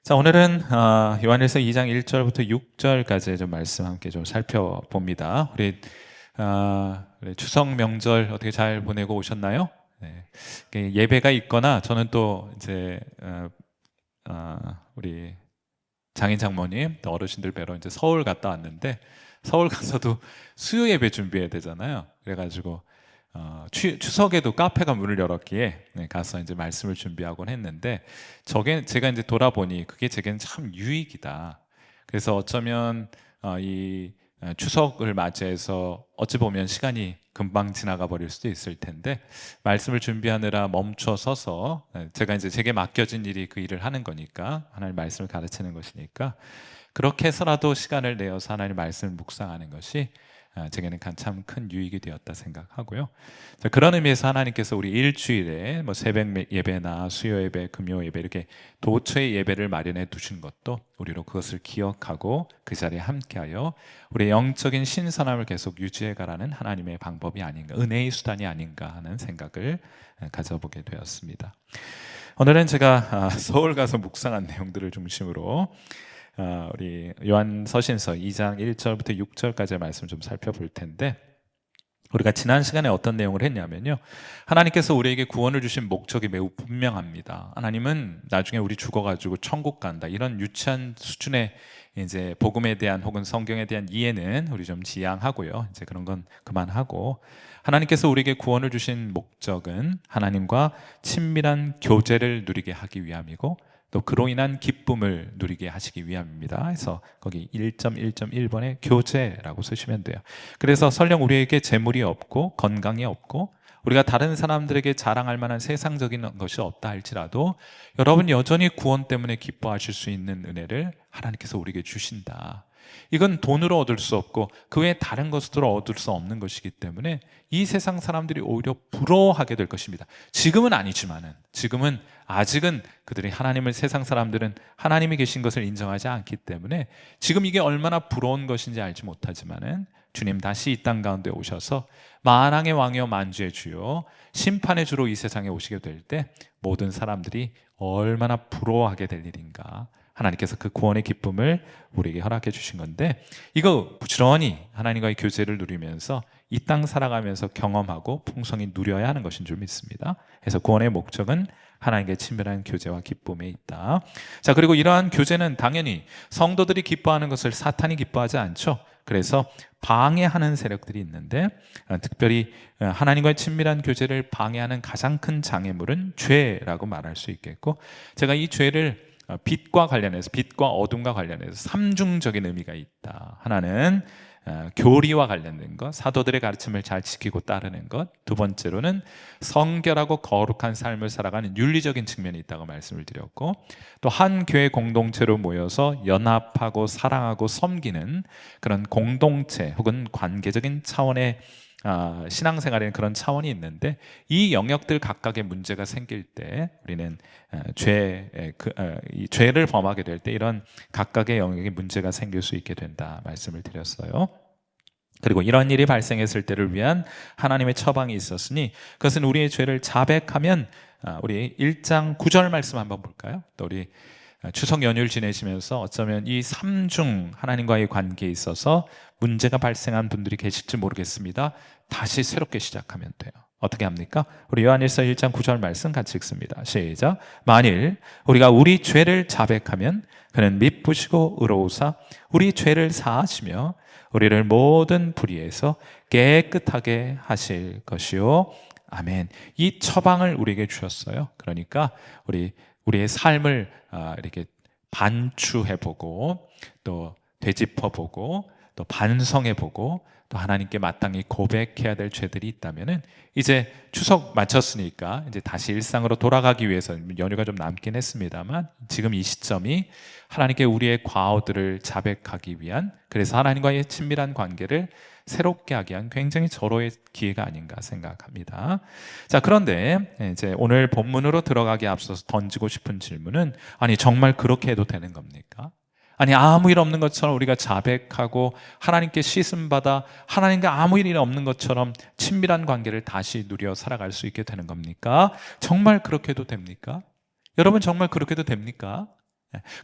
자, 오늘은 요한일서 2장 1절부터 6절까지의 좀 말씀 함께 좀 살펴봅니다. 우리 추석 명절 어떻게 잘 보내고 오셨나요? 네. 예배가 있거나 저는 또 이제 우리 장인 장모님 또 어르신들 뵈러 이제 서울 갔다 왔는데, 서울 가서도 수요 예배 준비해야 되잖아요. 그래가지고 추석에도 카페가 문을 열었기에 가서 이제 말씀을 준비하곤 했는데, 제가 이제 돌아보니 그게 제게는 참 유익이다. 그래서 어쩌면 이 추석을 맞이해서 어찌 보면 시간이 금방 지나가 버릴 수도 있을 텐데, 말씀을 준비하느라 멈춰 서서 제가 이제 제게 맡겨진 일이 그 일을 하는 거니까, 하나님 말씀을 가르치는 것이니까 그렇게 해서라도 시간을 내어서 하나님 말씀을 묵상하는 것이 제게는 참 큰 유익이 되었다 생각하고요. 자, 그런 의미에서 하나님께서 우리 일주일에 뭐 새벽 예배나 수요 예배, 금요 예배 이렇게 도처의 예배를 마련해 두신 것도 우리로 그것을 기억하고 그 자리에 함께하여 우리의 영적인 신선함을 계속 유지해 가라는 하나님의 방법이 아닌가, 은혜의 수단이 아닌가 하는 생각을 가져보게 되었습니다. 오늘은 제가 서울 가서 묵상한 내용들을 중심으로 우리 요한서신서 2장 1절부터 6절까지의 말씀 좀 살펴볼 텐데, 우리가 지난 시간에 어떤 내용을 했냐면요, 하나님께서 우리에게 구원을 주신 목적이 매우 분명합니다. 하나님은 나중에 우리 죽어가지고 천국 간다, 이런 유치한 수준의 이제 복음에 대한 혹은 성경에 대한 이해는 우리 좀 지양하고요, 이제 그런 건 그만하고, 하나님께서 우리에게 구원을 주신 목적은 하나님과 친밀한 교제를 누리게 하기 위함이고, 또 그로 인한 기쁨을 누리게 하시기 위함입니다. 그래서 거기 1.1.1번에 교제라고 쓰시면 돼요. 그래서 설령 우리에게 재물이 없고 건강이 없고 우리가 다른 사람들에게 자랑할 만한 세상적인 것이 없다 할지라도, 여러분 여전히 구원 때문에 기뻐하실 수 있는 은혜를 하나님께서 우리에게 주신다. 이건 돈으로 얻을 수 없고 그 외에 다른 것으로 얻을 수 없는 것이기 때문에 이 세상 사람들이 오히려 부러워하게 될 것입니다. 지금은 아니지만은, 지금은 아직은 그들이 세상 사람들은 하나님이 계신 것을 인정하지 않기 때문에 지금 이게 얼마나 부러운 것인지 알지 못하지만은, 주님 다시 이 땅 가운데 오셔서 만왕의 왕이여 만주의 주요 심판의 주로 이 세상에 오시게 될 때 모든 사람들이 얼마나 부러워하게 될 일인가. 하나님께서 그 구원의 기쁨을 우리에게 허락해 주신 건데, 이거 부지런히 하나님과의 교제를 누리면서 이 땅 살아가면서 경험하고 풍성히 누려야 하는 것인 줄 믿습니다. 그래서 구원의 목적은 하나님께 친밀한 교제와 기쁨에 있다. 자, 그리고 이러한 교제는 당연히 성도들이 기뻐하는 것을 사탄이 기뻐하지 않죠. 그래서 방해하는 세력들이 있는데, 특별히 하나님과의 친밀한 교제를 방해하는 가장 큰 장애물은 죄라고 말할 수 있겠고, 제가 이 죄를 빛과 관련해서, 빛과 어둠과 관련해서 삼중적인 의미가 있다. 하나는 교리와 관련된 것, 사도들의 가르침을 잘 지키고 따르는 것. 두 번째로는 성결하고 거룩한 삶을 살아가는 윤리적인 측면이 있다고 말씀을 드렸고, 또 한 교회 공동체로 모여서 연합하고 사랑하고 섬기는 그런 공동체 혹은 관계적인 차원의 신앙생활에는 그런 차원이 있는데, 이 영역들 각각의 문제가 생길 때 우리는 이 죄를 범하게 될 때 이런 각각의 영역에 문제가 생길 수 있게 된다 말씀을 드렸어요. 그리고 이런 일이 발생했을 때를 위한 하나님의 처방이 있었으니, 그것은 우리의 죄를 자백하면, 우리 1장 9절 말씀 한번 볼까요? 또 우리 추석 연휴를 지내시면서 어쩌면 이 삼중 하나님과의 관계에 있어서 문제가 발생한 분들이 계실지 모르겠습니다. 다시 새롭게 시작하면 돼요. 어떻게 합니까? 우리 요한일서 1장 9절 말씀 같이 읽습니다. 시작. 만일 우리가 우리 죄를 자백하면 그는 미쁘시고 의로우사 우리 죄를 사하시며 우리를 모든 불의에서 깨끗하게 하실 것이요. 아멘. 이 처방을 우리에게 주셨어요. 그러니까 우리의 삶을 이렇게 반추해보고, 또 되짚어보고, 또 반성해보고, 또 하나님께 마땅히 고백해야 될 죄들이 있다면은, 이제 추석 마쳤으니까 이제 다시 일상으로 돌아가기 위해서, 연휴가 좀 남긴 했습니다만 지금 이 시점이 하나님께 우리의 과오들을 자백하기 위한, 그래서 하나님과의 친밀한 관계를 새롭게 하기 위한 굉장히 절호의 기회가 아닌가 생각합니다. 자, 그런데 이제 오늘 본문으로 들어가기 앞서서 던지고 싶은 질문은, 아니 정말 그렇게 해도 되는 겁니까? 아니 아무 일 없는 것처럼 우리가 자백하고 하나님께 씻음받아 하나님과 아무 일이 없는 것처럼 친밀한 관계를 다시 누려 살아갈 수 있게 되는 겁니까? 정말 그렇게 해도 됩니까? 여러분 정말 그렇게 해도 됩니까?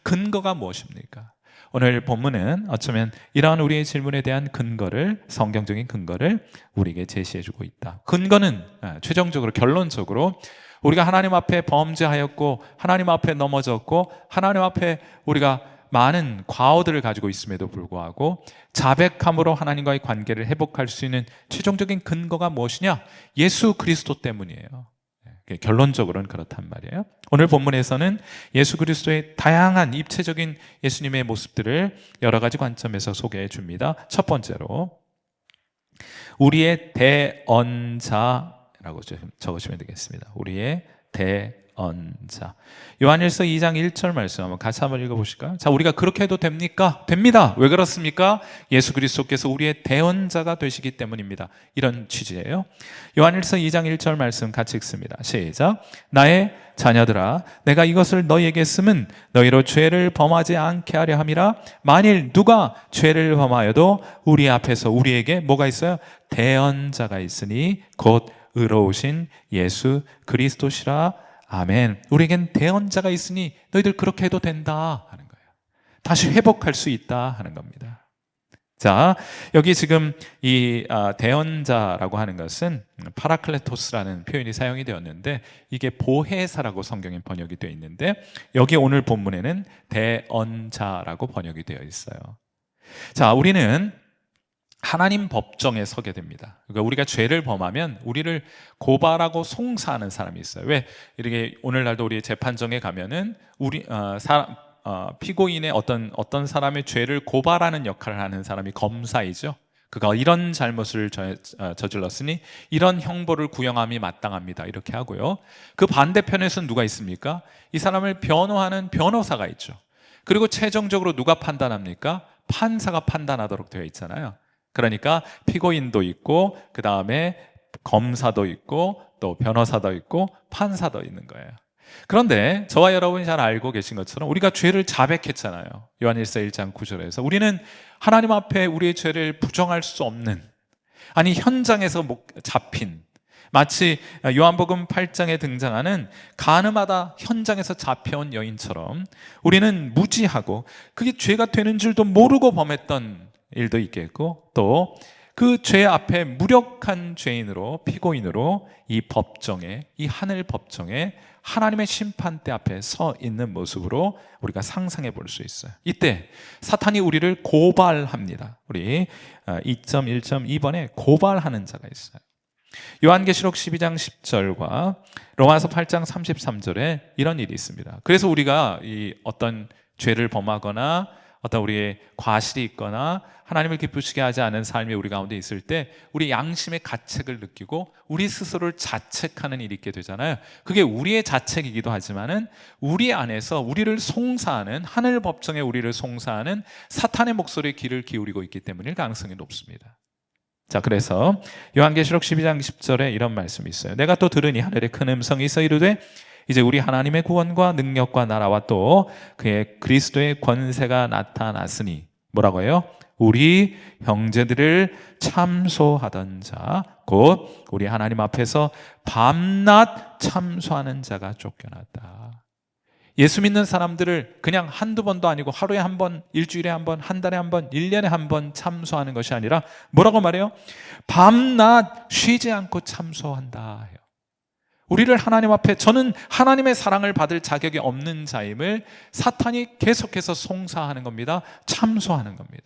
근거가 무엇입니까? 오늘 본문은 어쩌면 이러한 우리의 질문에 대한 근거를, 성경적인 근거를 우리에게 제시해주고 있다. 근거는 최종적으로, 결론적으로 우리가 하나님 앞에 범죄하였고 하나님 앞에 넘어졌고 하나님 앞에 우리가 많은 과오들을 가지고 있음에도 불구하고 자백함으로 하나님과의 관계를 회복할 수 있는 최종적인 근거가 무엇이냐? 예수 그리스도 때문이에요. 결론적으로는 그렇단 말이에요. 오늘 본문에서는 예수 그리스도의 다양한 입체적인 예수님의 모습들을 여러 가지 관점에서 소개해 줍니다. 첫 번째로 우리의 대언자라고 적으시면 되겠습니다. 우리의 대언자. 요한일서 2장 1절 말씀 한번 같이 한번 읽어보실까요? 자, 우리가 그렇게 해도 됩니까? 됩니다. 왜 그렇습니까? 예수 그리스도께서 우리의 대언자가 되시기 때문입니다. 이런 취지예요. 요한일서 2장 1절 말씀 같이 읽습니다. 시작. 나의 자녀들아, 내가 이것을 너희에게 쓰면 너희로 죄를 범하지 않게 하려 함이라. 만일 누가 죄를 범하여도 우리 앞에서 우리에게 뭐가 있어요? 대언자가 있으니 곧 의로우신 예수 그리스도시라. 아멘. 우리에겐 대언자가 있으니 너희들 그렇게 해도 된다 하는 거예요. 다시 회복할 수 있다 하는 겁니다. 자, 여기 지금 이 대언자라고 하는 것은 파라클레토스라는 표현이 사용이 되었는데 이게 보혜사라고 성경에 번역이 되어 있는데 여기 오늘 본문에는 대언자라고 번역이 되어 있어요. 자, 우리는 하나님 법정에 서게 됩니다. 그러니까 우리가 죄를 범하면 우리를 고발하고 송사하는 사람이 있어요. 왜 이렇게 오늘날도 우리 재판정에 가면은 우리 피고인의 어떤 사람의 죄를 고발하는 역할을 하는 사람이 검사이죠. 그가 이런 잘못을 저질렀으니 이런 형벌을 구형함이 마땅합니다. 이렇게 하고요. 그 반대편에서는 누가 있습니까? 이 사람을 변호하는 변호사가 있죠. 그리고 최종적으로 누가 판단합니까? 판사가 판단하도록 되어 있잖아요. 그러니까 피고인도 있고 그 다음에 검사도 있고 또 변호사도 있고 판사도 있는 거예요. 그런데 저와 여러분이 잘 알고 계신 것처럼 우리가 죄를 자백했잖아요. 요한일서 1장 9절에서 우리는 하나님 앞에 우리의 죄를 부정할 수 없는, 아니 현장에서 잡힌, 마치 요한복음 8장에 등장하는 가늠하다 현장에서 잡혀온 여인처럼 우리는 무지하고 그게 죄가 되는 줄도 모르고 범했던 일도 있겠고 또 그 죄 앞에 무력한 죄인으로, 피고인으로 이 법정에, 이 하늘 법정에 하나님의 심판대 앞에 서 있는 모습으로 우리가 상상해 볼 수 있어요. 이때 사탄이 우리를 고발합니다. 우리 2.1.2번에 고발하는 자가 있어요. 요한계시록 12장 10절과 로마서 8장 33절에 이런 일이 있습니다. 그래서 우리가 이 어떤 죄를 범하거나 어떤 우리의 과실이 있거나 하나님을 기쁘시게 하지 않은 삶이 우리 가운데 있을 때 우리 양심의 가책을 느끼고 우리 스스로를 자책하는 일이 있게 되잖아요. 그게 우리의 자책이기도 하지만은 우리 안에서 우리를 송사하는, 하늘 법정에 우리를 송사하는 사탄의 목소리에 귀를 기울이고 있기 때문일 가능성이 높습니다. 자, 그래서 요한계시록 12장 10절에 이런 말씀이 있어요. 내가 또 들으니 하늘에 큰 음성이 있어 이르되 이제 우리 하나님의 구원과 능력과 나라와 또 그의 그리스도의 권세가 나타났으니 뭐라고 해요? 우리 형제들을 참소하던 자, 곧 우리 하나님 앞에서 밤낮 참소하는 자가 쫓겨났다. 예수 믿는 사람들을 그냥 한두 번도 아니고 하루에 한 번, 일주일에 한 번, 한 달에 한 번, 1년에 한 번 참소하는 것이 아니라 뭐라고 말해요? 밤낮 쉬지 않고 참소한다 해요. 우리를 하나님 앞에, 저는 하나님의 사랑을 받을 자격이 없는 자임을 사탄이 계속해서 송사하는 겁니다. 참소하는 겁니다.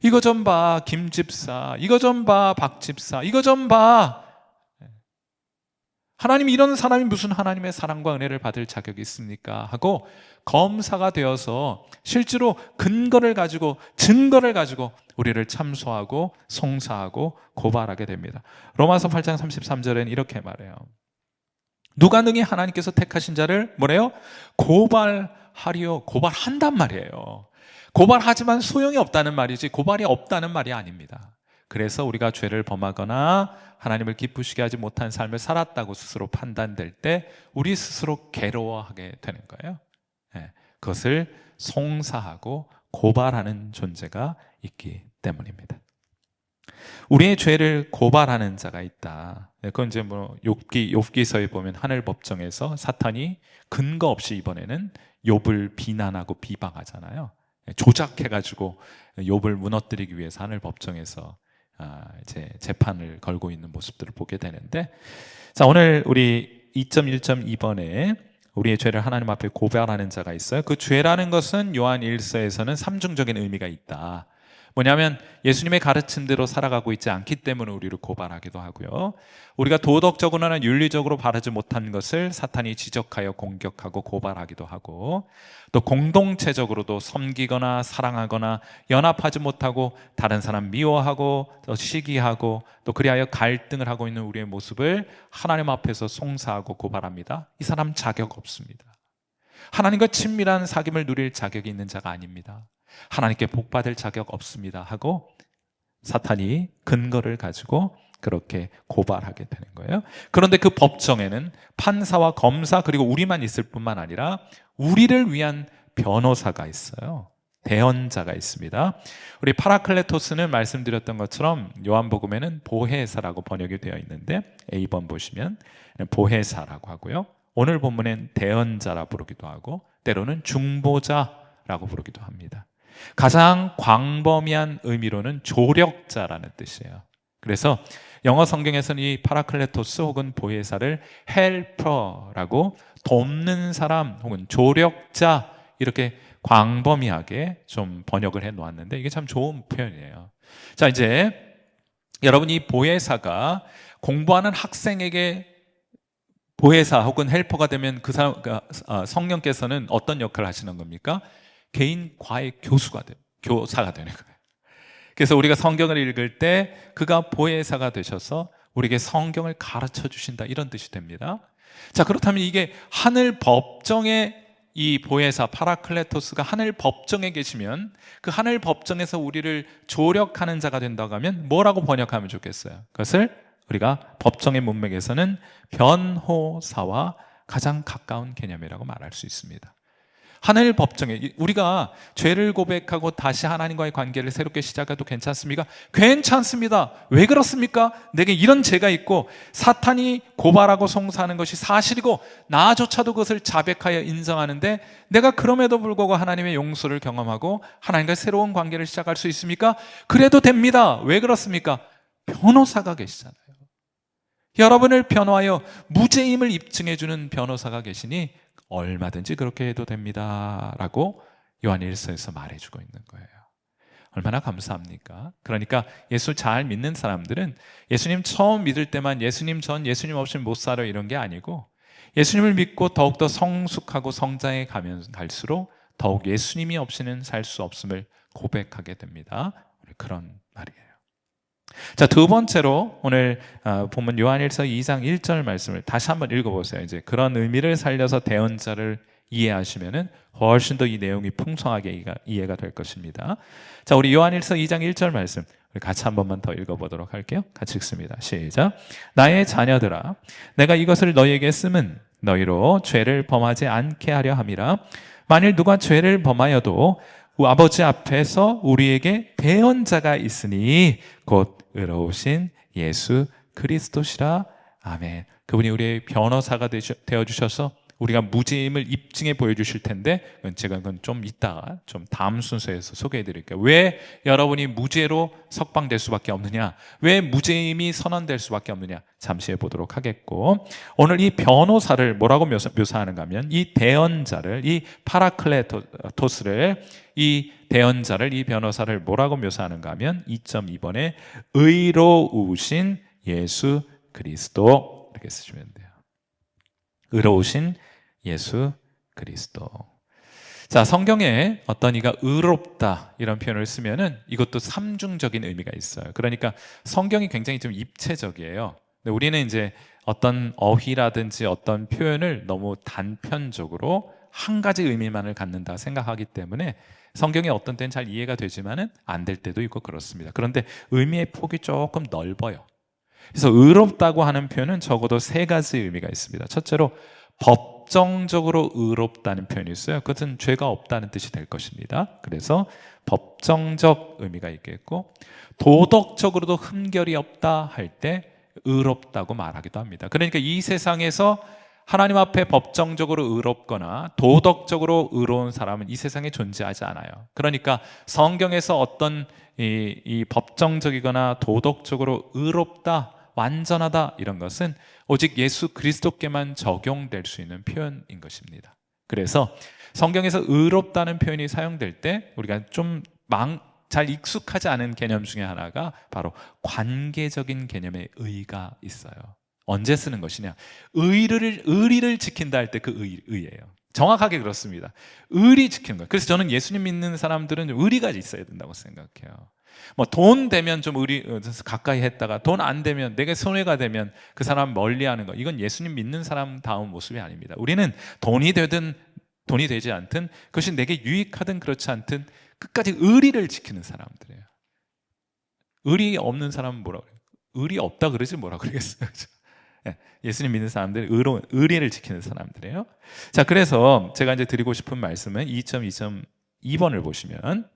이거 좀 봐, 김 집사. 이거 좀 봐, 박 집사. 이거 좀 봐. 하나님, 이런 사람이 무슨 하나님의 사랑과 은혜를 받을 자격이 있습니까? 하고 검사가 되어서 실제로 근거를 가지고, 증거를 가지고 우리를 참소하고 송사하고 고발하게 됩니다. 로마서 8장 33절에는 이렇게 말해요. 누가 능히 하나님께서 택하신 자를 뭐래요? 고발하리요. 고발한단 말이에요. 고발하지만 소용이 없다는 말이지 고발이 없다는 말이 아닙니다. 그래서 우리가 죄를 범하거나 하나님을 기쁘시게 하지 못한 삶을 살았다고 스스로 판단될 때 우리 스스로 괴로워하게 되는 거예요. 그것을 송사하고 고발하는 존재가 있기 때문입니다. 우리의 죄를 고발하는 자가 있다. 그건 이제 욥기서에 보면 하늘 법정에서 사탄이 근거 없이 이번에는 욥을 비난하고 비방하잖아요. 조작해가지고 욥을 무너뜨리기 위해서 하늘 법정에서 이제 재판을 걸고 있는 모습들을 보게 되는데, 자, 오늘 우리 2.1.2번에 우리의 죄를 하나님 앞에 고발하는 자가 있어요. 그 죄라는 것은 요한 1서에서는 삼중적인 의미가 있다. 뭐냐면 예수님의 가르침대로 살아가고 있지 않기 때문에 우리를 고발하기도 하고요, 우리가 도덕적으로나 윤리적으로 바르지 못한 것을 사탄이 지적하여 공격하고 고발하기도 하고, 또 공동체적으로도 섬기거나 사랑하거나 연합하지 못하고 다른 사람 미워하고 또 시기하고 또 그리하여 갈등을 하고 있는 우리의 모습을 하나님 앞에서 송사하고 고발합니다. 이 사람 자격 없습니다. 하나님과 친밀한 사귐을 누릴 자격이 있는 자가 아닙니다. 하나님께 복받을 자격 없습니다 하고 사탄이 근거를 가지고 그렇게 고발하게 되는 거예요. 그런데 그 법정에는 판사와 검사 그리고 우리만 있을 뿐만 아니라 우리를 위한 변호사가 있어요. 대언자가 있습니다. 우리 파라클레토스는 말씀드렸던 것처럼 요한복음에는 보혜사라고 번역이 되어 있는데 A번 보시면 보혜사라고 하고요, 오늘 본문엔 대언자라 부르기도 하고 때로는 중보자라고 부르기도 합니다. 가장 광범위한 의미로는 조력자라는 뜻이에요. 그래서 영어 성경에서는 이 파라클레토스 혹은 보혜사를 헬퍼라고 돕는 사람 혹은 조력자 이렇게 광범위하게 좀 번역을 해 놓았는데 이게 참 좋은 표현이에요. 자, 이제 여러분, 이 보혜사가 공부하는 학생에게 보혜사 혹은 헬퍼가 되면 그 사람, 성령께서는 어떤 역할을 하시는 겁니까? 개인 과외 교사가 되는 거예요. 그래서 우리가 성경을 읽을 때 그가 보혜사가 되셔서 우리에게 성경을 가르쳐 주신다, 이런 뜻이 됩니다. 자, 그렇다면 이게 하늘 법정에 이 보혜사 파라클레토스가 하늘 법정에 계시면 그 하늘 법정에서 우리를 조력하는 자가 된다고 하면 뭐라고 번역하면 좋겠어요? 그것을 우리가 법정의 문맥에서는 변호사와 가장 가까운 개념이라고 말할 수 있습니다. 하늘 법정에 우리가 죄를 고백하고 다시 하나님과의 관계를 새롭게 시작해도 괜찮습니까? 괜찮습니다. 왜 그렇습니까? 내게 이런 죄가 있고 사탄이 고발하고 송사하는 것이 사실이고 나조차도 그것을 자백하여 인정하는데 내가 그럼에도 불구하고 하나님의 용서를 경험하고 하나님과 새로운 관계를 시작할 수 있습니까? 그래도 됩니다. 왜 그렇습니까? 변호사가 계시잖아요. 여러분을 변호하여 무죄임을 입증해주는 변호사가 계시니 얼마든지 그렇게 해도 됩니다 라고 요한 1서에서 말해주고 있는 거예요. 얼마나 감사합니까? 그러니까 예수 잘 믿는 사람들은 예수님 처음 믿을 때만 예수님 전 예수님 없이는 못 살아 이런 게 아니고, 예수님을 믿고 더욱더 성숙하고 성장해 가면 갈수록 더욱 예수님이 없이는 살 수 없음을 고백하게 됩니다. 그런 말이에요. 자, 두 번째로 오늘 본문 요한일서 2장 1절 말씀을 다시 한번 읽어보세요. 이제 그런 의미를 살려서 대언자를 이해하시면은 훨씬 더 이 내용이 풍성하게 이해가 될 것입니다. 자, 우리 요한일서 2장 1절 말씀 우리 같이 한 번만 더 읽어보도록 할게요. 같이 읽습니다. 시작. 나의 자녀들아, 내가 이것을 너희에게 쓰면 너희로 죄를 범하지 않게 하려 함이라. 만일 누가 죄를 범하여도 아버지 앞에서 우리에게 대언자가 있으니 곧 의로우신 예수 그리스도시라. 아멘. 그분이 우리의 변호사가 되어주셔서 우리가 무죄임을 입증해 보여주실 텐데 제가 그건 좀 이따가 좀 다음 순서에서 소개해 드릴게요. 왜 여러분이 무죄로 석방될 수밖에 없느냐, 왜 무죄임이 선언될 수밖에 없느냐 잠시 해보도록 하겠고, 오늘 이 변호사를 뭐라고 묘사하는가 하면 이 대언자를, 이 파라클레토스를, 이 대언자를, 이 변호사를 뭐라고 묘사하는가 하면 2.2번에 의로우신 예수 그리스도 이렇게 쓰시면 돼요. 의로우신 예수 그리스도. 자, 성경에 어떤 이가 의롭다 이런 표현을 쓰면은 이것도 삼중적인 의미가 있어요. 그러니까 성경이 굉장히 좀 입체적이에요. 근데 우리는 이제 어떤 어휘라든지 어떤 표현을 너무 단편적으로 한 가지 의미만을 갖는다 생각하기 때문에 성경이 어떤 때는 잘 이해가 되지만은 안 될 때도 있고 그렇습니다. 그런데 의미의 폭이 조금 넓어요. 그래서 의롭다고 하는 표현은 적어도 세 가지 의미가 있습니다. 첫째로 법정적으로 의롭다는 표현이 있어요. 그것은 죄가 없다는 뜻이 될 것입니다. 그래서 법정적 의미가 있겠고, 도덕적으로도 흠결이 없다 할 때 의롭다고 말하기도 합니다. 그러니까 이 세상에서 하나님 앞에 법정적으로 의롭거나 도덕적으로 의로운 사람은 이 세상에 존재하지 않아요. 그러니까 성경에서 어떤 이 법정적이거나 도덕적으로 의롭다, 완전하다 이런 것은 오직 예수 그리스도께만 적용될 수 있는 표현인 것입니다. 그래서 성경에서 의롭다는 표현이 사용될 때 우리가 좀 잘 익숙하지 않은 개념 중에 하나가 바로 관계적인 개념의 의가 있어요. 언제 쓰는 것이냐? 의리를 지킨다 할 때 그 의예요. 정확하게 그렇습니다. 의리 지키는 거예요. 그래서 저는 예수님 믿는 사람들은 의리가 있어야 된다고 생각해요. 뭐 돈 되면 좀 가까이 했다가 돈 안 되면, 내게 손해가 되면 그 사람 멀리하는 거, 이건 예수님 믿는 사람 다운 모습이 아닙니다. 우리는 돈이 되든 돈이 되지 않든, 그것이 내게 유익하든 그렇지 않든 끝까지 의리를 지키는 사람들이에요. 의리 없는 사람은 뭐라 그래요? 의리 없다 그러지 뭐라 그러겠어요. 예수님 믿는 사람들은 의리를 지키는 사람들이에요. 자, 그래서 제가 이제 드리고 싶은 말씀은 2.2번을 보시면,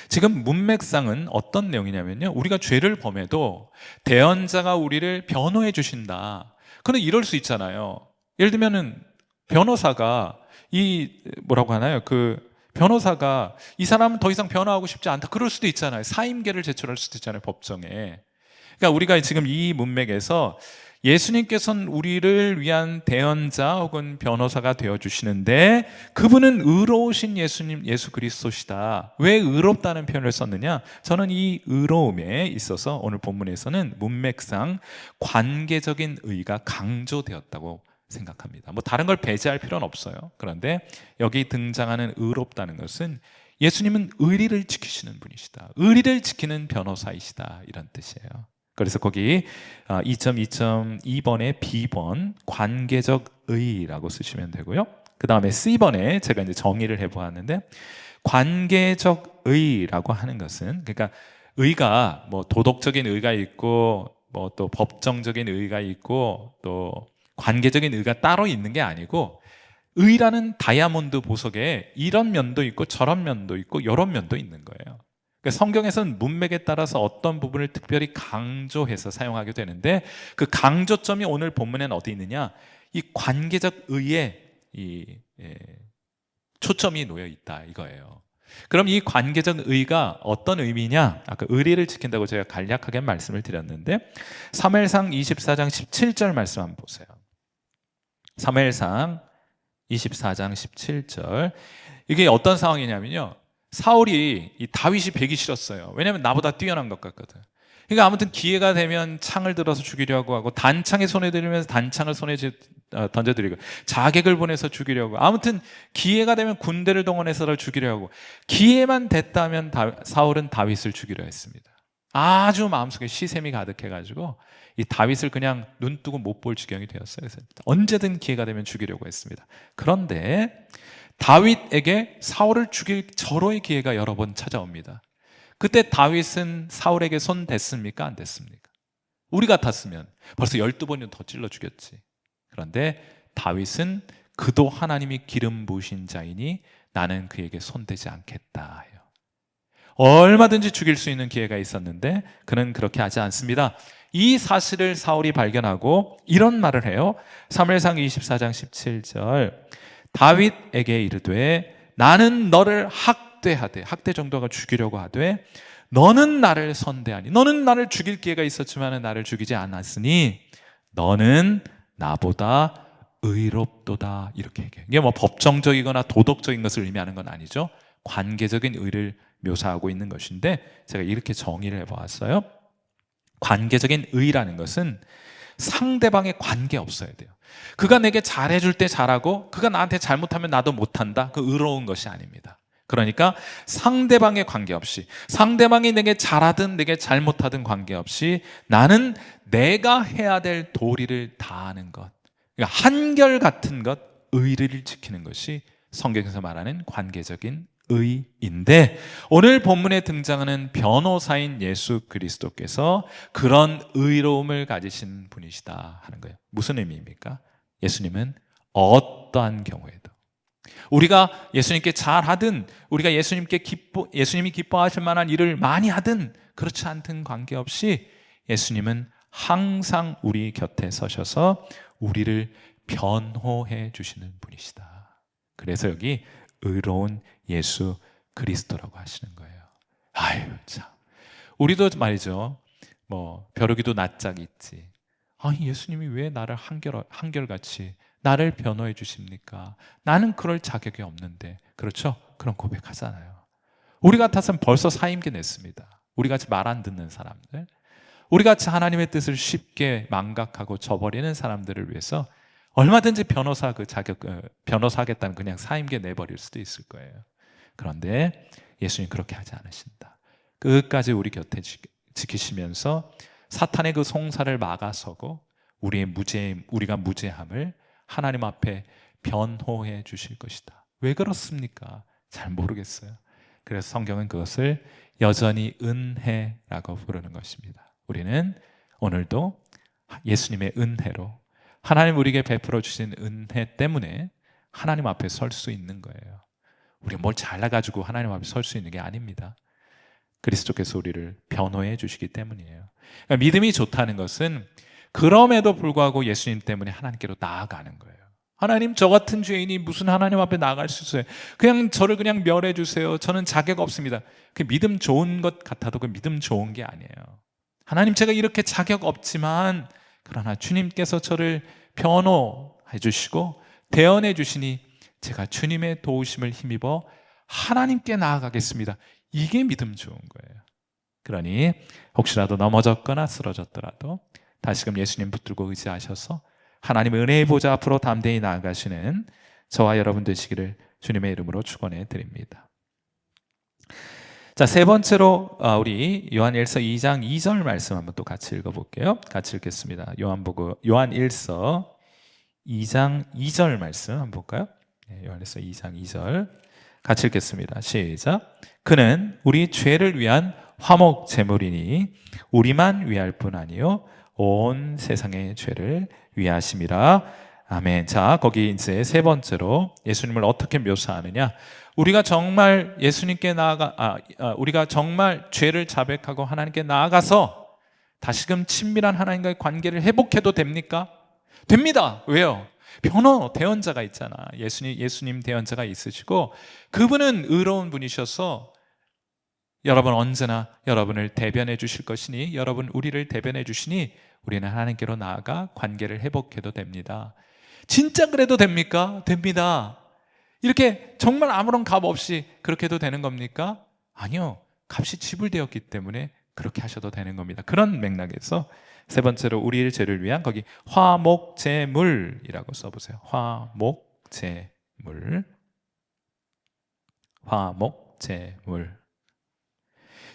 지금 문맥상은 어떤 내용이냐면요, 우리가 죄를 범해도 대언자가 우리를 변호해 주신다. 그는 이럴 수 있잖아요. 예를 들면은 변호사가 뭐라고 하나요? 변호사가 이 사람은 더 이상 변호하고 싶지 않다, 그럴 수도 있잖아요. 사임계를 제출할 수도 있잖아요, 법정에. 그러니까 우리가 지금 이 문맥에서 예수님께서는 우리를 위한 대언자 혹은 변호사가 되어주시는데 그분은 의로우신 예수 그리스도시다. 왜 의롭다는 표현을 썼느냐? 저는 이 의로움에 있어서 오늘 본문에서는 문맥상 관계적인 의가 강조되었다고 생각합니다. 뭐 다른 걸 배제할 필요는 없어요. 그런데 여기 등장하는 의롭다는 것은 예수님은 의리를 지키시는 분이시다, 의리를 지키는 변호사이시다, 이런 뜻이에요. 그래서 거기 2.2번의 B번 관계적 의라고 쓰시면 되고요. 그 다음에 C번에 제가 이제 정의를 해보았는데, 관계적 의라고 하는 것은, 그러니까 의가 뭐 도덕적인 의가 있고 뭐 또 법정적인 의가 있고 또 관계적인 의가 따로 있는 게 아니고, 의라는 다이아몬드 보석에 이런 면도 있고 저런 면도 있고 이런 면도 있는 거예요. 그러니까 성경에서는 문맥에 따라서 어떤 부분을 특별히 강조해서 사용하게 되는데, 그 강조점이 오늘 본문에는 어디 있느냐? 이 관계적 의에 초점이 놓여 있다, 이거예요. 그럼 이 관계적 의가 어떤 의미냐? 아까 의리를 지킨다고 제가 간략하게 말씀을 드렸는데, 사무엘상 24장 17절 말씀 한번 보세요. 사무엘상 24장 17절. 이게 어떤 상황이냐면요, 사울이 이 다윗이 베기 싫었어요. 왜냐하면 나보다 뛰어난 것 같거든. 그러니까 아무튼 기회가 되면 창을 들어서 죽이려고 하고, 단창에 손에 들이면서 단창을 손에 던져드리고, 자객을 보내서 죽이려고, 아무튼 기회가 되면 군대를 동원해서 죽이려고 하고, 기회만 됐다면 사울은 다윗을 죽이려 했습니다. 아주 마음속에 시샘이 가득해가지고 이 다윗을 그냥 눈 뜨고 못 볼 지경이 되었어요. 그래서 언제든 기회가 되면 죽이려고 했습니다. 그런데 다윗에게 사울을 죽일 절호의 기회가 여러 번 찾아옵니다. 그때 다윗은 사울에게 손 댔습니까? 안 댔습니까? 우리 같았으면 벌써 12번이나 더 찔러 죽였지. 그런데 다윗은 그도 하나님이 기름 부으신 자이니 나는 그에게 손대지 않겠다 해요. 얼마든지 죽일 수 있는 기회가 있었는데 그는 그렇게 하지 않습니다. 이 사실을 사울이 발견하고 이런 말을 해요. 사무엘상 24장 17절. 다윗에게 이르되 나는 너를 학대하되, 학대 정도가 죽이려고 하되, 너는 나를 선대하니, 너는 나를 죽일 기회가 있었지만 나를 죽이지 않았으니 너는 나보다 의롭도다, 이렇게 얘기해요. 이게 뭐 법정적이거나 도덕적인 것을 의미하는 건 아니죠. 관계적인 의를 묘사하고 있는 것인데, 제가 이렇게 정의를 해보았어요. 관계적인 의라는 것은 상대방에 관계없어야 돼요. 그가 내게 잘해줄 때 잘하고 그가 나한테 잘못하면 나도 못한다, 그 의로운 것이 아닙니다. 그러니까 상대방에 관계없이, 상대방이 내게 잘하든 내게 잘못하든 관계없이 나는 내가 해야 될 도리를 다하는 것, 그러니까 한결같은 것, 의리를 지키는 것이 성경에서 말하는 관계적인 의인데, 오늘 본문에 등장하는 변호사인 예수 그리스도께서 그런 의로움을 가지신 분이시다 하는 거예요. 무슨 의미입니까? 예수님은 어떠한 경우에도, 우리가 예수님께 잘하든, 우리가 예수님이 기뻐하실 만한 일을 많이 하든 그렇지 않든 관계없이 예수님은 항상 우리 곁에 서셔서 우리를 변호해 주시는 분이시다. 그래서 여기 의로운 예수 그리스도라고 하시는 거예요. 아유 참, 우리도 말이죠, 뭐 벼룩이도 낯짝이 있지. 아니 예수님이 왜 나를 한결같이 나를 변호해 주십니까? 나는 그럴 자격이 없는데. 그렇죠? 그런 고백하잖아요. 우리 같아서는 벌써 사임계 냈습니다. 우리 같이 말 안 듣는 사람들, 우리 같이 하나님의 뜻을 쉽게 망각하고 저버리는 사람들을 위해서 얼마든지 변호사 변호사 하겠다는 그냥 사임계 내버릴 수도 있을 거예요. 그런데 예수님 그렇게 하지 않으신다. 끝까지 우리 곁에 지키시면서 사탄의 그 송사를 막아서고 우리가 무죄함을 하나님 앞에 변호해 주실 것이다. 왜 그렇습니까? 잘 모르겠어요. 그래서 성경은 그것을 여전히 은혜라고 부르는 것입니다. 우리는 오늘도 예수님의 은혜로, 하나님 우리에게 베풀어 주신 은혜 때문에 하나님 앞에 설 수 있는 거예요. 우리가 뭘 잘나가지고 하나님 앞에 설 수 있는 게 아닙니다. 그리스도께서 우리를 변호해 주시기 때문이에요. 그러니까 믿음이 좋다는 것은 그럼에도 불구하고 예수님 때문에 하나님께로 나아가는 거예요. 하나님, 저 같은 죄인이 무슨 하나님 앞에 나아갈 수 있어요? 그냥 저를 그냥 멸해 주세요. 저는 자격 없습니다. 그 믿음 좋은 것 같아도 그 믿음 좋은 게 아니에요. 하나님, 제가 이렇게 자격 없지만 그러나 주님께서 저를 변호해 주시고 대언해 주시니 제가 주님의 도우심을 힘입어 하나님께 나아가겠습니다. 이게 믿음 좋은 거예요. 그러니 혹시라도 넘어졌거나 쓰러졌더라도 다시금 예수님 붙들고 의지하셔서 하나님의 은혜의 보좌 앞으로 담대히 나아가시는 저와 여러분 되시기를 주님의 이름으로 축원해 드립니다. 자, 세 번째로 우리 요한일서 2장 2절 말씀 한번 또 같이 읽어볼게요. 같이 읽겠습니다. 요한일서 2장 2절 말씀 한번 볼까요? 요한일서 2장 2절 같이 읽겠습니다. 시작. 그는 우리 죄를 위한 화목 제물이니 우리만 위할 뿐 아니요 온 세상의 죄를 위하심이라. 아멘. 자, 거기 이제 세 번째로 예수님을 어떻게 묘사하느냐? 우리가 정말 예수님께 우리가 정말 죄를 자백하고 하나님께 나아가서 다시금 친밀한 하나님과의 관계를 회복해도 됩니까? 됩니다. 왜요? 대언자가 있잖아. 예수님 대언자가 있으시고 그분은 의로운 분이셔서 여러분 언제나 여러분을 대변해 주실 것이니, 여러분 우리를 대변해 주시니 우리는 하나님께로 나아가 관계를 회복해도 됩니다. 진짜 그래도 됩니까? 됩니다. 이렇게 정말 아무런 값 없이 그렇게 해도 되는 겁니까? 아니요. 값이 지불되었기 때문에 그렇게 하셔도 되는 겁니다. 그런 맥락에서 세 번째로 우리의 죄를 위한 거기 화목제물이라고 써보세요. 화목제물.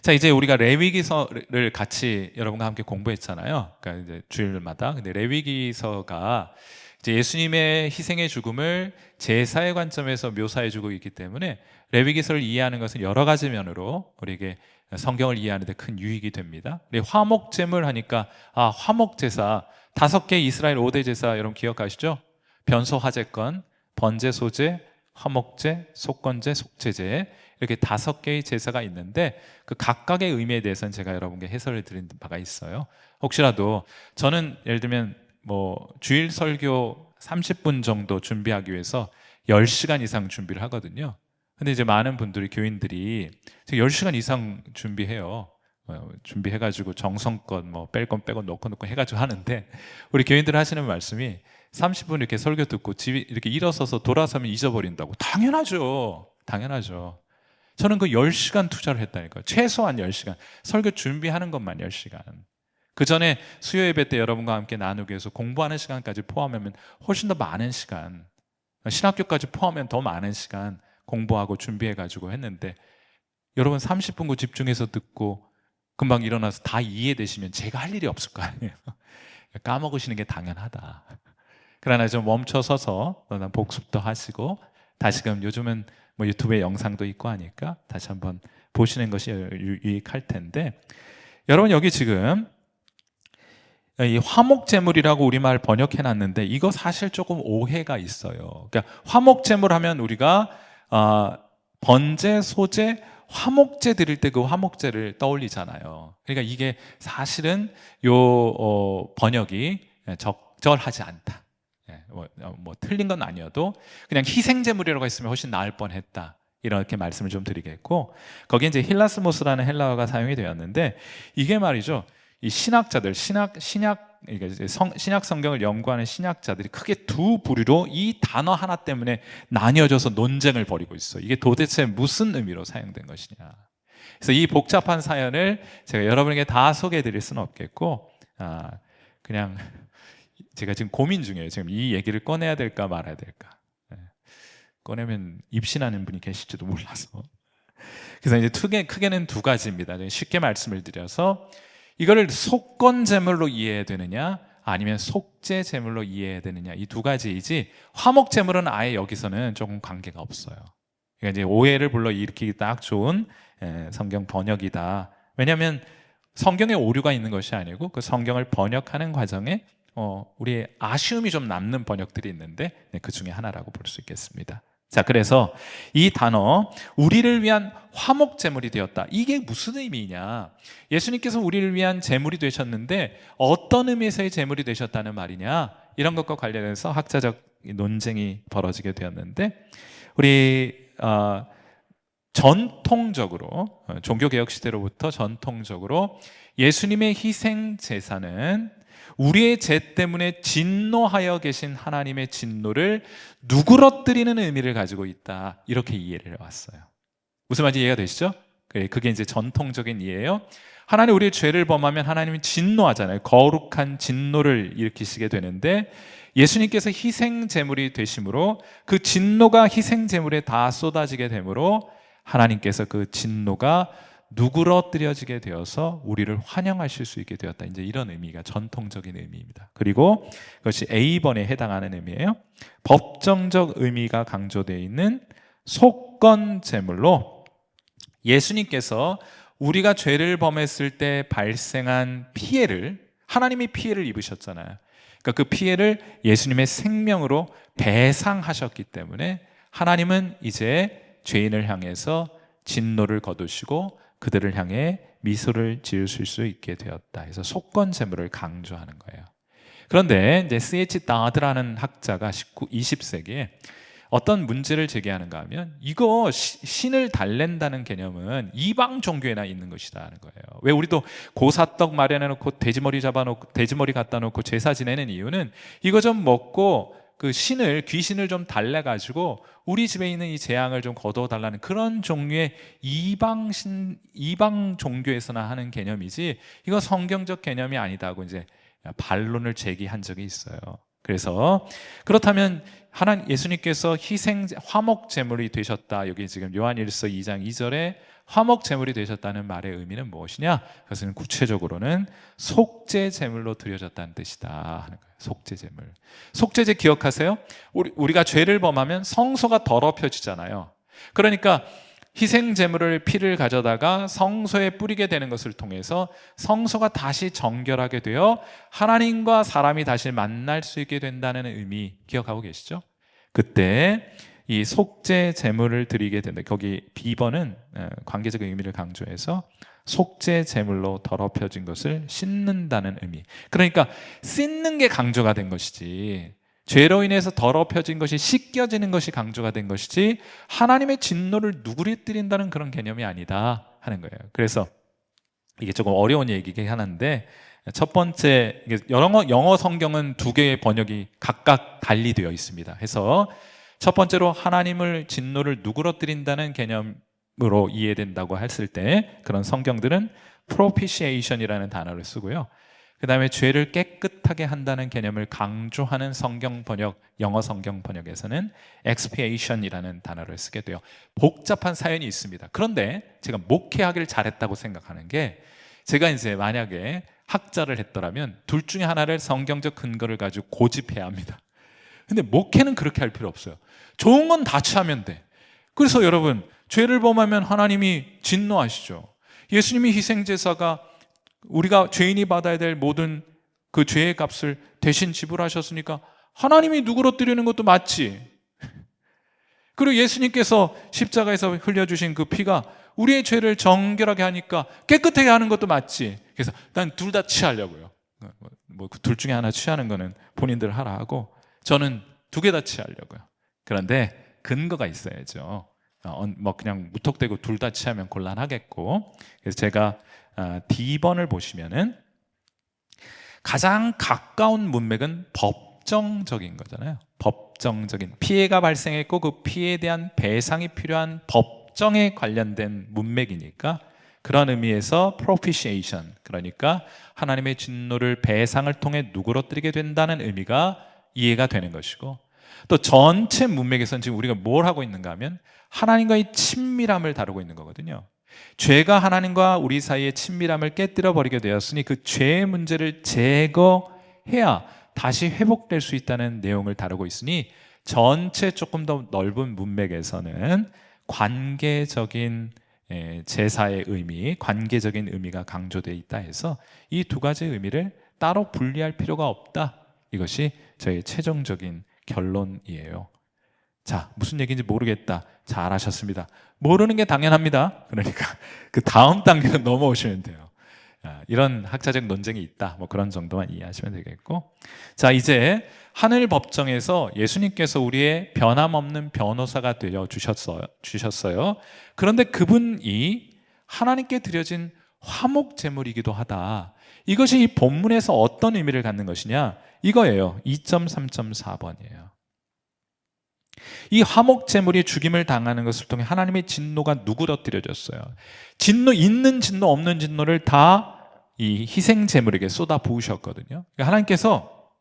자, 이제 우리가 레위기서를 같이 여러분과 함께 공부했잖아요. 그러니까 이제 주일마다. 근데 레위기서가 이제 예수님의 희생의 죽음을 제사의 관점에서 묘사해주고 있기 때문에 레위기서를 이해하는 것은 여러 가지 면으로 우리에게 성경을 이해하는 데 큰 유익이 됩니다. 화목제물 하니까 화목제사 5개 이스라엘 5대 제사 여러분 기억하시죠? 변소화제건, 번제소제, 화목제, 속건제, 속죄제 이렇게 5개의 제사가 있는데 그 각각의 의미에 대해서는 제가 여러분께 해설을 드린 바가 있어요. 혹시라도 저는 예를 들면 주일 설교 30분 정도 준비하기 위해서 10시간 이상 준비를 하거든요. 근데 이제 많은 분들이, 교인들이 10시간 이상 준비해요. 준비해가지고 정성껏 뺄 건 빼고 넣고 해가지고 하는데 우리 교인들 하시는 말씀이 30분 이렇게 설교 듣고 집에 이렇게 일어서서 돌아서면 잊어버린다고. 당연하죠. 저는 그 10시간 투자를 했다니까요. 최소한 10시간. 설교 준비하는 것만 10시간. 그 전에 수요 예배 때 여러분과 함께 나누기 위해서 공부하는 시간까지 포함하면 훨씬 더 많은 시간, 신학교까지 포함하면 더 많은 시간 공부하고 준비해가지고 했는데 여러분 30분 그 집중해서 듣고 금방 일어나서 다 이해되시면 제가 할 일이 없을 거 아니에요. 까먹으시는 게 당연하다. 그러나 좀 멈춰서서 복습도 하시고 다시금 요즘은 유튜브에 영상도 있고 하니까 다시 한번 보시는 것이 유익할 텐데, 여러분 여기 지금 이 화목제물이라고 우리말 번역해놨는데 이거 사실 조금 오해가 있어요. 그러니까 화목제물 하면 우리가 번제, 소제, 화목제 드릴 때 그 화목제를 떠올리잖아요. 그러니까 이게 사실은 번역이 적절하지 않다. 뭐 틀린 건 아니어도 그냥 희생제물이라고 했으면 훨씬 나을 뻔했다, 이렇게 말씀을 좀 드리겠고, 거기에 이제 힐라스모스라는 헬라어가 사용이 되었는데, 이게 말이죠, 이 신학자들, 신약 성경을 연구하는 신학자들이 크게 두 부류로 이 단어 하나 때문에 나뉘어져서 논쟁을 벌이고 있어. 이게 도대체 무슨 의미로 사용된 것이냐. 그래서 이 복잡한 사연을 제가 여러분에게 다 소개해 드릴 수는 없겠고, 그냥 제가 지금 고민 중이에요. 지금 이 얘기를 꺼내야 될까 말아야 될까. 꺼내면 입신하는 분이 계실지도 몰라서. 그래서 이제 크게는 두 가지입니다. 쉽게 말씀을 드려서, 이거를 속건제물로 이해해야 되느냐, 아니면 속죄제물로 이해해야 되느냐, 이 두 가지이지, 화목제물은 아예 여기서는 조금 관계가 없어요. 그러니까 이제 오해를 불러일으키기 딱 좋은 성경 번역이다. 왜냐하면 성경에 오류가 있는 것이 아니고, 그 성경을 번역하는 과정에 우리의 아쉬움이 좀 남는 번역들이 있는데, 그 중에 하나라고 볼 수 있겠습니다. 자, 그래서 이 단어, 우리를 위한 화목제물이 되었다, 이게 무슨 의미냐? 예수님께서 우리를 위한 제물이 되셨는데 어떤 의미에서의 제물이 되셨다는 말이냐? 이런 것과 관련해서 학자적 논쟁이 벌어지게 되었는데, 우리 전통적으로, 종교개혁 시대로부터 전통적으로 예수님의 희생 제사는 우리의 죄 때문에 진노하여 계신 하나님의 진노를 누그러뜨리는 의미를 가지고 있다, 이렇게 이해를 해왔어요. 무슨 말인지 이해가 되시죠? 그게 이제 전통적인 이해예요. 하나님, 우리의 죄를 범하면 하나님이 진노하잖아요. 거룩한 진노를 일으키시게 되는데, 예수님께서 희생 제물이 되심으로 그 진노가 희생 제물에 다 쏟아지게 되므로 하나님께서 그 진노가 누그러뜨려지게 되어서 우리를 환영하실 수 있게 되었다, 이제 이런 의미가 전통적인 의미입니다. 그리고 그것이 A번에 해당하는 의미예요. 법정적 의미가 강조되어 있는 속건 제물로, 예수님께서 우리가 죄를 범했을 때 발생한 피해를, 하나님이 피해를 입으셨잖아요. 그러니까 그 피해를 예수님의 생명으로 배상하셨기 때문에 하나님은 이제 죄인을 향해서 진노를 거두시고 그들을 향해 미소를 지으실 수 있게 되었다. 그래서 속건 제물을 강조하는 거예요. 그런데 이제 C.H. 다드라는 학자가 20세기에 어떤 문제를 제기하는가 하면, 이거 신을 달랜다는 개념은 이방 종교에나 있는 것이다 하는 거예요. 왜 우리도 고사떡 마련해놓고 돼지머리 갖다 놓고 제사 지내는 이유는, 이거 좀 먹고 그 귀신을 좀 달래가지고 우리 집에 있는 이 재앙을 좀 거둬달라는 그런 종류의 이방 종교에서나 하는 개념이지, 이거 성경적 개념이 아니다고 이제 반론을 제기한 적이 있어요. 그래서 그렇다면 예수님께서 화목 제물이 되셨다, 여기 지금 요한일서 2장 2절에 화목 제물이 되셨다는 말의 의미는 무엇이냐? 그것은 구체적으로는 속죄 제물로 드려졌다는 뜻이다 하는 거예요. 속죄 제물. 속죄제 기억하세요? 우리가 죄를 범하면 성소가 더럽혀지잖아요. 그러니까 희생 제물을 피를 가져다가 성소에 뿌리게 되는 것을 통해서 성소가 다시 정결하게 되어 하나님과 사람이 다시 만날 수 있게 된다는 의미 기억하고 계시죠? 그때 이 속죄 제물을 드리게 된다. 거기 B번은 관계적 의미를 강조해서 속죄 제물로 더럽혀진 것을 씻는다는 의미. 그러니까 씻는 게 강조가 된 것이지, 죄로 인해서 더럽혀진 것이 씻겨지는 것이 강조가 된 것이지, 하나님의 진노를 누그러뜨린다는 그런 개념이 아니다 하는 거예요. 그래서 이게 조금 어려운 얘기긴 하는데, 첫 번째, 영어 성경은 두 개의 번역이 각각 달리 되어 있습니다. 해서 첫 번째로 하나님을 진노를 누그러뜨린다는 개념으로 이해된다고 했을 때, 그런 성경들은 propitiation이라는 단어를 쓰고요. 그 다음에 죄를 깨끗하게 한다는 개념을 강조하는 영어 성경 번역에서는 expiation이라는 단어를 쓰게 돼요. 복잡한 사연이 있습니다. 그런데 제가 목회하기를 잘했다고 생각하는 게, 제가 이제 만약에 학자를 했더라면 둘 중에 하나를 성경적 근거를 가지고 고집해야 합니다. 근데 목회는 그렇게 할 필요 없어요. 좋은 건 다 취하면 돼. 그래서 여러분, 죄를 범하면 하나님이 진노하시죠. 예수님이 희생제사가 우리가 죄인이 받아야 될 모든 그 죄의 값을 대신 지불하셨으니까 하나님이 누그러뜨리는 것도 맞지. 그리고 예수님께서 십자가에서 흘려주신 그 피가 우리의 죄를 정결하게 하니까 깨끗하게 하는 것도 맞지. 그래서 난 둘 다 취하려고요. 뭐 둘 중에 하나 취하는 거는 본인들 하라 하고, 저는 두 개 다 취하려고요. 그런데 근거가 있어야죠. 뭐 그냥 무턱대고 둘 다 취하면 곤란하겠고, 그래서 제가 D번을 보시면은 가장 가까운 문맥은 법정적인 거잖아요. 법정적인 피해가 발생했고 그 피해에 대한 배상이 필요한 법정에 관련된 문맥이니까, 그런 의미에서 propitiation, 그러니까 하나님의 진노를 배상을 통해 누그러뜨리게 된다는 의미가 이해가 되는 것이고, 또 전체 문맥에서는 지금 우리가 뭘 하고 있는가 하면 하나님과의 친밀함을 다루고 있는 거거든요. 죄가 하나님과 우리 사이의 친밀함을 깨뜨려 버리게 되었으니 그 죄의 문제를 제거해야 다시 회복될 수 있다는 내용을 다루고 있으니, 전체 조금 더 넓은 문맥에서는 관계적인 제사의 의미, 관계적인 의미가 강조되어 있다 해서 이 두 가지 의미를 따로 분리할 필요가 없다. 이것이 저의 최종적인 결론이에요. 자, 무슨 얘기인지 모르겠다. 잘하셨습니다. 모르는 게 당연합니다. 그러니까 그 다음 단계로 넘어오시면 돼요. 이런 학자적 논쟁이 있다. 뭐 그런 정도만 이해하시면 되겠고, 자, 이제 하늘 법정에서 예수님께서 우리의 변함없는 변호사가 되어 주셨어요. 그런데 그분이 하나님께 드려진 화목 제물이기도 하다. 이것이 이 본문에서 어떤 의미를 갖는 것이냐? 이거예요. 2.3.4번이에요. 이 화목 제물이 죽임을 당하는 것을 통해 하나님의 진노가 누그러뜨려졌어요. 진노, 있는 진노 없는 진노를 다 이 희생 제물에게 쏟아 부으셨거든요. 그러니까 하나님께서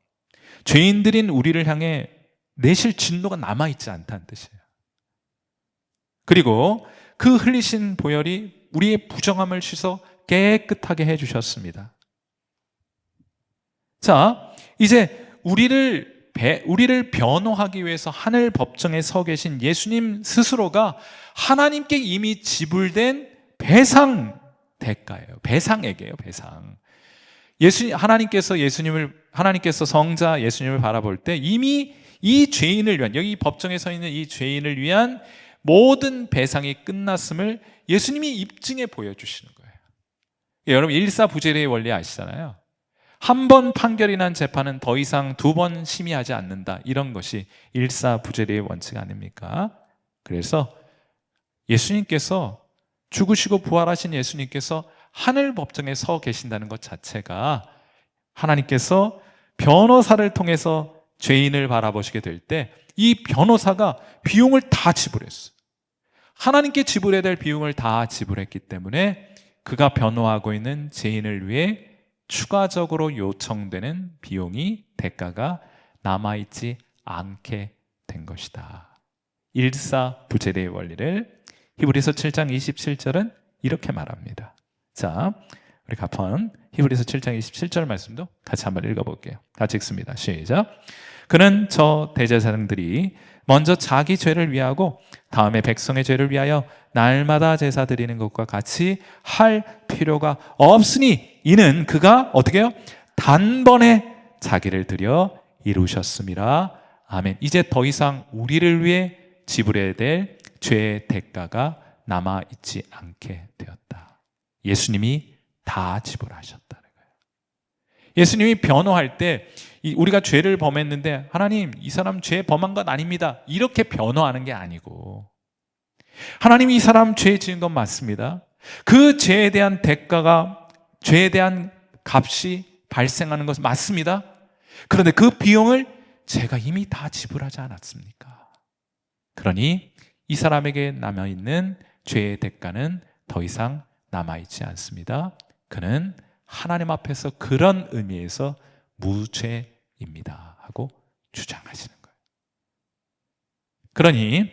죄인들인 우리를 향해 내실 진노가 남아있지 않다는 뜻이에요. 그리고 그 흘리신 보혈이 우리의 부정함을 씻어 깨끗하게 해주셨습니다. 자, 이제 우리를 변호하기 위해서 하늘 법정에 서 계신 예수님 스스로가 하나님께 이미 지불된 배상 대가예요. 배상액이에요. 배상. 하나님께서 성자 예수님을 바라볼 때 이미 이 죄인을 위한, 여기 법정에 서 있는 이 죄인을 위한 모든 배상이 끝났음을 예수님이 입증해 보여주시는 거예요. 여러분, 일사부재리의 원리 아시잖아요. 한 번 판결이 난 재판은 더 이상 두 번 심의하지 않는다. 이런 것이 일사부재리의 원칙 아닙니까? 그래서 예수님께서, 죽으시고 부활하신 예수님께서 하늘 법정에 서 계신다는 것 자체가 하나님께서 변호사를 통해서 죄인을 바라보시게 될 때 이 변호사가 비용을 다 지불했어요. 하나님께 지불해야 될 비용을 다 지불했기 때문에 그가 변호하고 있는 죄인을 위해 추가적으로 요청되는 비용이, 대가가 남아있지 않게 된 것이다. 일사부재리의 원리를 히브리서 7장 27절은 이렇게 말합니다. 자, 우리 가판 히브리서 7장 27절 말씀도 같이 한번 읽어볼게요. 같이 읽습니다. 시작. 그는 저 대제사장들이 먼저 자기 죄를 위하고 다음에 백성의 죄를 위하여 날마다 제사 드리는 것과 같이 할 필요가 없으니, 이는 그가 어떻게 해요? 단번에 자기를 드려 이루셨음이라. 아멘. 이제 더 이상 우리를 위해 지불해야 될 죄의 대가가 남아있지 않게 되었다. 예수님이 다 지불하셨다는 거예요. 예수님이 변호할 때 우리가 죄를 범했는데 하나님, 이 사람 죄 범한 건 아닙니다, 이렇게 변호하는 게 아니고, 하나님이 이 사람 죄 지은 건 맞습니다. 그 죄에 대한 대가가, 죄에 대한 값이 발생하는 것은 맞습니다. 그런데 그 비용을 제가 이미 다 지불하지 않았습니까? 그러니 이 사람에게 남아있는 죄의 대가는 더 이상 남아있지 않습니다. 그는 하나님 앞에서 그런 의미에서 무죄입니다 하고 주장하시는 거예요. 그러니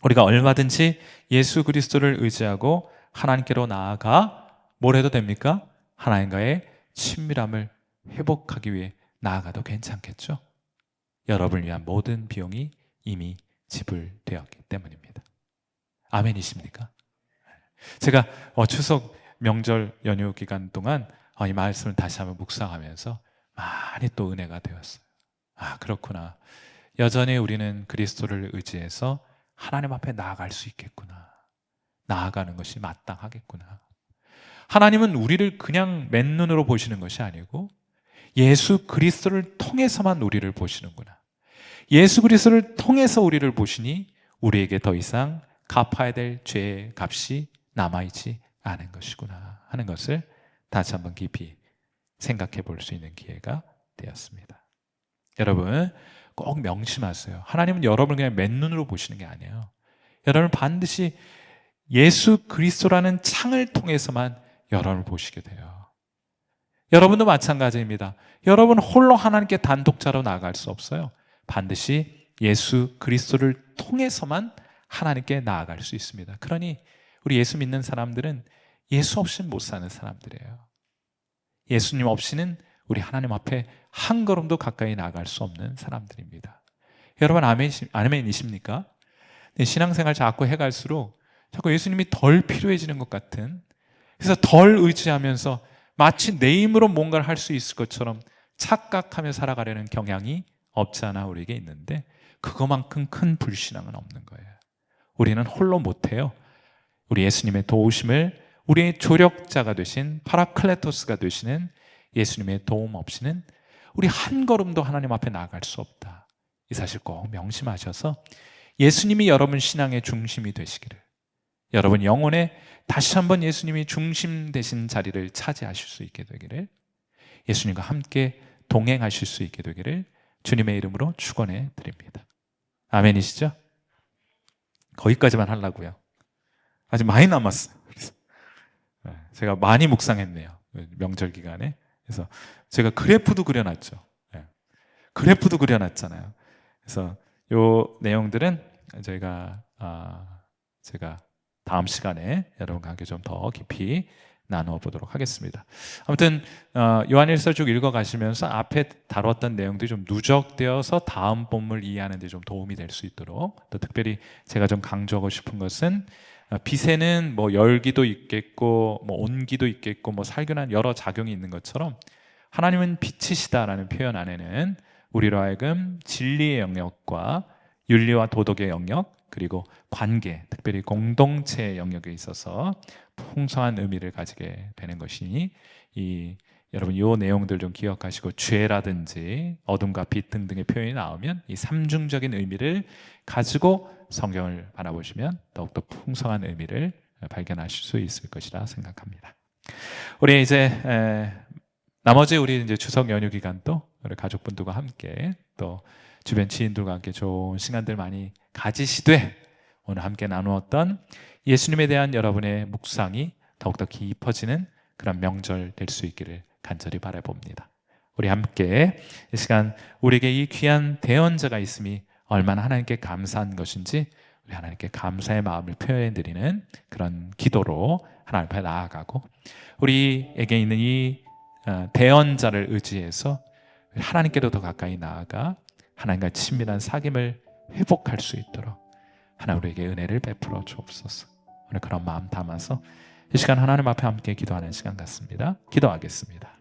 우리가 얼마든지 예수 그리스도를 의지하고 하나님께로 나아가 뭘 해도 됩니까? 하나님과의 친밀함을 회복하기 위해 나아가도 괜찮겠죠? 여러분을 위한 모든 비용이 이미 지불되었기 때문입니다. 아멘이십니까? 제가 추석 명절 연휴 기간 동안 이 말씀을 다시 한번 묵상하면서 많이 또 은혜가 되었어요. 그렇구나. 여전히 우리는 그리스도를 의지해서 하나님 앞에 나아갈 수 있겠구나. 나아가는 것이 마땅하겠구나. 하나님은 우리를 그냥 맨눈으로 보시는 것이 아니고 예수 그리스도를 통해서만 우리를 보시는구나. 예수 그리스도를 통해서 우리를 보시니 우리에게 더 이상 갚아야 될 죄의 값이 남아있지 않은 것이구나 하는 것을 다시 한번 깊이 생각해 볼 수 있는 기회가 되었습니다. 여러분 꼭 명심하세요. 하나님은 여러분을 그냥 맨눈으로 보시는 게 아니에요. 여러분은 반드시 예수 그리스도라는 창을 통해서만 여러분을 보시게 돼요. 여러분도 마찬가지입니다. 여러분 홀로 하나님께 단독자로 나아갈 수 없어요. 반드시 예수 그리스도를 통해서만 하나님께 나아갈 수 있습니다. 그러니 우리 예수 믿는 사람들은 예수 없이는 못 사는 사람들이에요. 예수님 없이는 우리 하나님 앞에 한 걸음도 가까이 나아갈 수 없는 사람들입니다. 여러분 아멘이십니까? 신앙생활 자꾸 해갈수록 자꾸 예수님이 덜 필요해지는 것 같은, 그래서 덜 의지하면서 마치 내 힘으로 뭔가를 할 수 있을 것처럼 착각하며 살아가려는 경향이 없지 않아 우리에게 있는데, 그거만큼 큰 불신앙은 없는 거예요. 우리는 홀로 못해요. 우리 예수님의 도우심을, 우리의 조력자가 되신 파라클레토스가 되시는 예수님의 도움 없이는 우리 한 걸음도 하나님 앞에 나아갈 수 없다. 이 사실 꼭 명심하셔서 예수님이 여러분 신앙의 중심이 되시기를, 여러분 영혼에 다시 한번 예수님이 중심 되신 자리를 차지하실 수 있게 되기를, 예수님과 함께 동행하실 수 있게 되기를 주님의 이름으로 축원해 드립니다. 아멘이시죠? 거기까지만 하려고요. 아직 많이 남았어요. 제가 많이 묵상했네요. 명절 기간에. 그래서 제가 그래프도 그려놨죠. 그래프도 그려놨잖아요. 그래서 요 내용들은 제가 다음 시간에 여러분과 함께 좀 더 깊이 나누어 보도록 하겠습니다. 아무튼 요한일서 쭉 읽어가시면서 앞에 다뤘던 내용들이 좀 누적되어서 다음 본문을 이해하는 데 좀 도움이 될 수 있도록, 또 특별히 제가 좀 강조하고 싶은 것은 빛에는 뭐 열기도 있겠고 뭐 온기도 있겠고 뭐 살균한 여러 작용이 있는 것처럼 하나님은 빛이시다라는 표현 안에는 우리로 하여금 진리의 영역과 윤리와 도덕의 영역, 그리고 관계, 특별히 공동체의 영역에 있어서 풍성한 의미를 가지게 되는 것이니, 여러분 이 내용들 좀 기억하시고, 죄라든지 어둠과 빛 등등의 표현이 나오면 이 삼중적인 의미를 가지고 성경을 바라보시면 더욱더 풍성한 의미를 발견하실 수 있을 것이라 생각합니다. 우리 이제 나머지 우리 이제 추석 연휴 기간도 우리 가족분들과 함께 또 주변 지인들과 함께 좋은 시간들 많이 가지시되, 오늘 함께 나누었던 예수님에 대한 여러분의 묵상이 더욱더 깊어지는 그런 명절 될 수 있기를 간절히 바라봅니다. 우리 함께 이 시간 우리에게 이 귀한 대언자가 있음이 얼마나 하나님께 감사한 것인지 우리 하나님께 감사의 마음을 표현해드리는 그런 기도로 하나님 앞에 나아가고, 우리에게 있는 이 대언자를 의지해서 하나님께로 더 가까이 나아가 하나님과 친밀한 사귐을 회복할 수 있도록 하나님 우리에게 은혜를 베풀어 주옵소서. 오늘 그런 마음 담아서 이 시간 하나님 앞에 함께 기도하는 시간 같습니다. 기도하겠습니다.